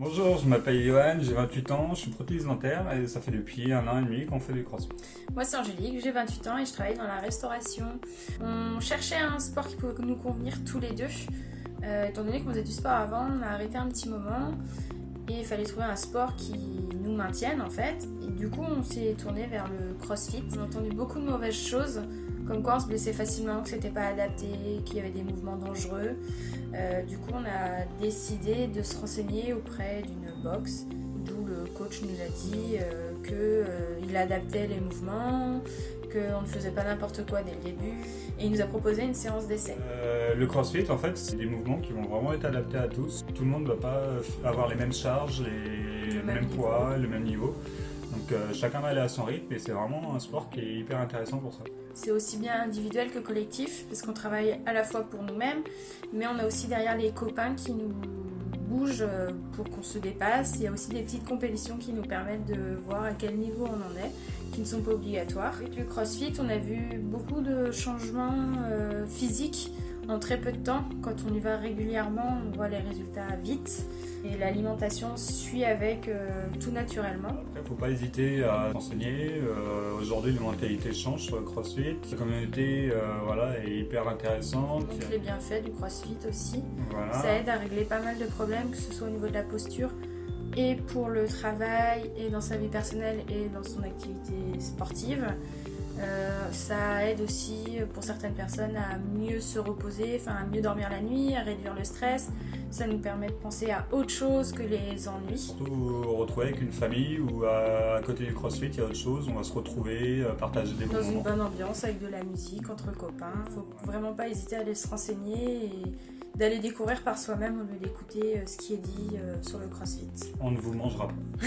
Bonjour, je m'appelle Johan, j'ai 28 ans, je suis prothésiste dentaire et ça fait depuis 1 an et demi qu'on fait du crossfit. Moi c'est Angélique, j'ai 28 ans et je travaille dans la restauration. On cherchait un sport qui pouvait nous convenir tous les deux. Étant donné qu'on faisait du sport avant, on a arrêté un petit moment et il fallait trouver un sport qui nous maintienne en fait. Et du coup on s'est tourné vers le crossfit. On a entendu beaucoup de mauvaises choses, comme quoi on se blessait facilement, que c'était pas adapté, qu'il y avait des mouvements dangereux. Du coup on a décidé de se renseigner auprès d'une box, d'où le coach nous a dit qu'il adaptait les mouvements, qu'on ne faisait pas n'importe quoi dès le début, et il nous a proposé une séance d'essai. Le crossfit, en fait, c'est des mouvements qui vont vraiment être adaptés à tous. Tout le monde ne va pas avoir les mêmes charges, le même poids, le même niveau. Donc chacun va aller à son rythme et c'est vraiment un sport qui est hyper intéressant pour ça. C'est aussi bien individuel que collectif, parce qu'on travaille à la fois pour nous-mêmes, mais on a aussi derrière les copains qui nous bougent pour qu'on se dépasse. Il y a aussi des petites compétitions qui nous permettent de voir à quel niveau on en est, qui ne sont pas obligatoires. Avec le CrossFit, on a vu beaucoup de changements physiques en très peu de temps. Quand on y va régulièrement, on voit les résultats vite. Et l'alimentation suit avec tout naturellement. Il ne faut pas hésiter à s'enseigner. Aujourd'hui, les mentalités changent sur le CrossFit. La communauté est hyper intéressante. Donc les bienfaits du CrossFit aussi. Voilà. Ça aide à régler pas mal de problèmes, que ce soit au niveau de la posture et pour le travail et dans sa vie personnelle et dans son activité sportive. Ça aide aussi pour certaines personnes à mieux se reposer, à mieux dormir la nuit, à réduire le stress. Ça nous permet de penser à autre chose que les ennuis. Surtout retrouver avec une famille ou à côté du CrossFit, il y a autre chose. On va se retrouver, partager des bons moments. Dans une bonne ambiance avec de la musique entre copains. Il ne faut vraiment pas hésiter à aller se renseigner et d'aller découvrir par soi-même au lieu d'écouter ce qui est dit sur le CrossFit. On ne vous mangera pas.